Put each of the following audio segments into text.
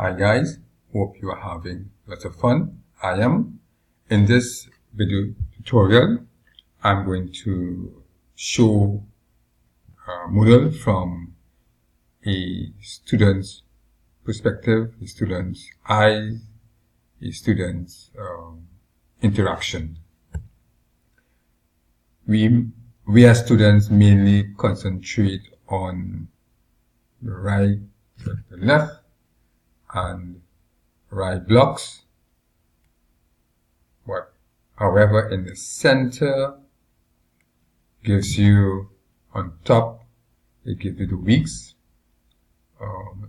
Hi guys, hope you are having lots of fun. I am. In this video tutorial, I'm going to show Moodle from a student's perspective, a student's eyes, a student's interaction. We as students mainly concentrate on the right, the left, and right blocks, but however in the center gives you, on top it gives you the weeks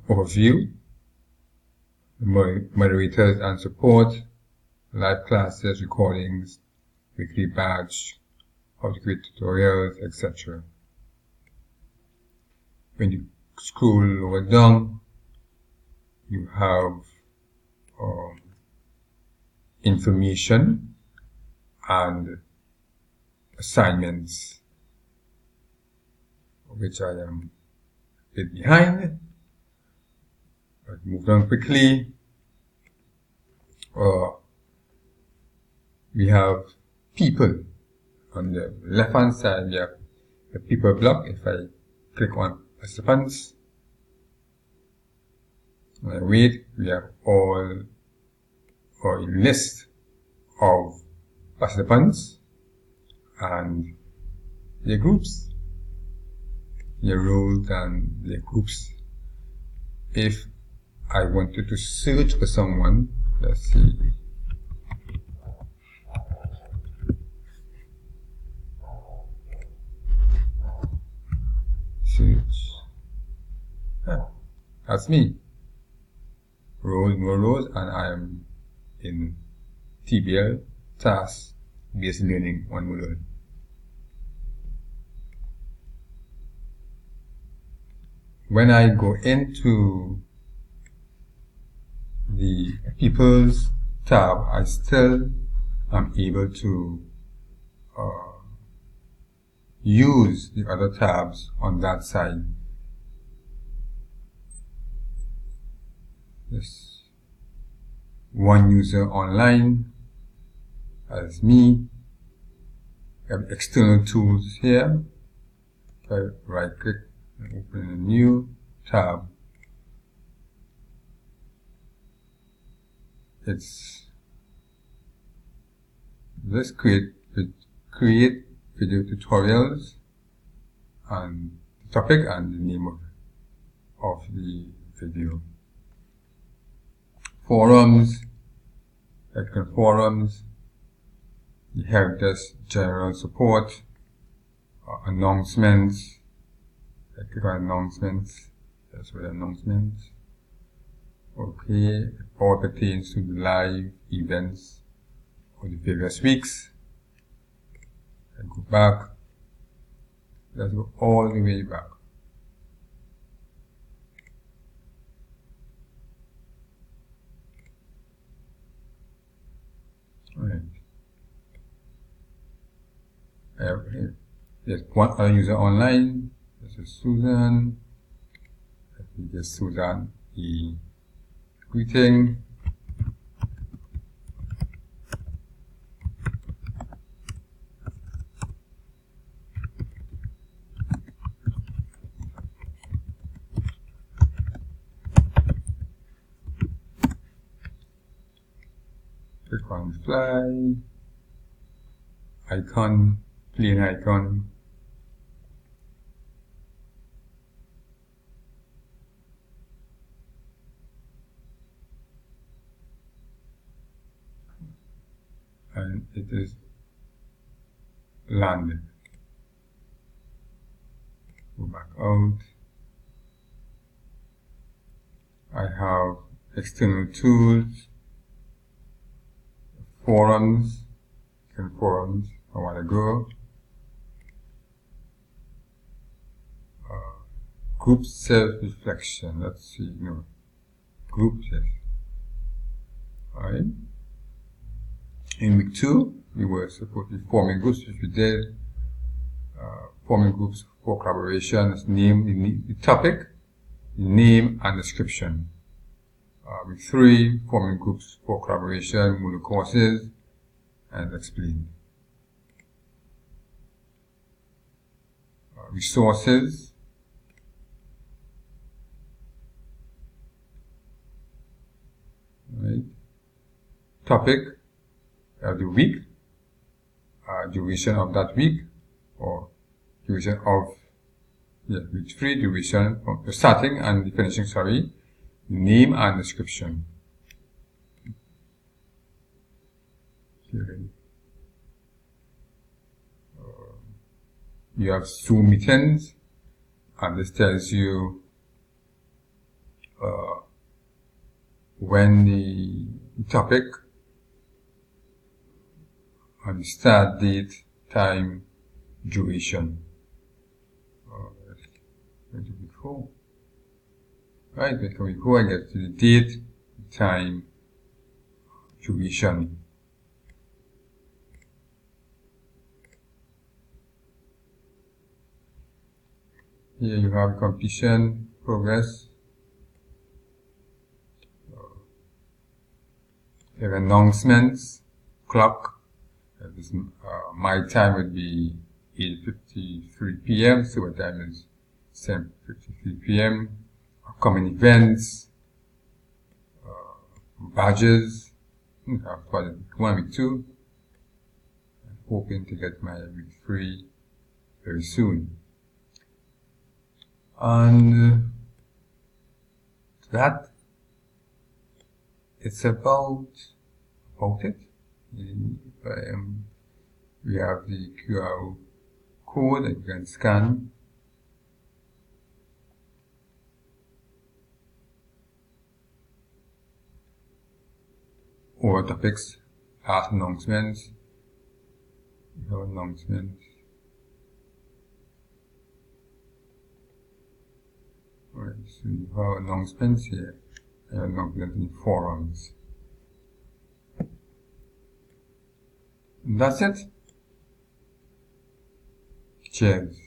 overview, moderators and support, live classes, recordings, weekly badge, how to create tutorials, etc. When you scroll lower down, you have information and assignments, which I am a bit behind. But move on quickly. We have people. On the left hand side, we have the people block. If I click on participants, when I wait, we have all or a list of participants and their groups, their roles and their groups. If I wanted to search for someone, let's see. Search. That's me. Roles, more roles, and I am in TBL, Task Based Learning on Moodle. When I go into the People's tab, I still am able to use the other tabs on that side. This one user online as me. I have external tools here. If I right click and open a new tab, it's this create video tutorials and the topic and the name of the video. Forums, forums, the help desk, general support, announcements. I click on announcements. That's where announcements. Okay, it all pertains to the live events for the previous weeks. I go back. Let's go all the way back. Alright. There's one other user online. This is Susan. Let me give Susan a greeting. Click on fly, icon, plain icon. And it is landed. Go back out. I have external tools, forums, I want to go. Group self-reflection, let's see, no, group, yes. Alright. In week 2, we were supposed to be forming groups, which we did. Forming groups for collaboration, name, the topic, the name and description. Week 3, forming groups for collaboration, Moodle courses, and explain. Resources. Right. Topic of the week, duration of that week, or duration of week 3, duration from the starting and the finishing, sorry, name and description. You have Zoom meetings, and this tells you when the topic and the start date, time, duration. Before. Right, before I get to the date, time, duration. Here you have completion, progress. Here announcements, clock. My time would be 8:53 p.m. So what time is 7:53 p.m. Upcoming events, badges. I've got week 1, week 2. I'm hoping to get my week 3 very soon. And that it's about it. We have the QR code that you can scan. Or topics, past announcements. We have announcements. Alright, so you have announcements here. Announcements in forums. And that's it. Cheers.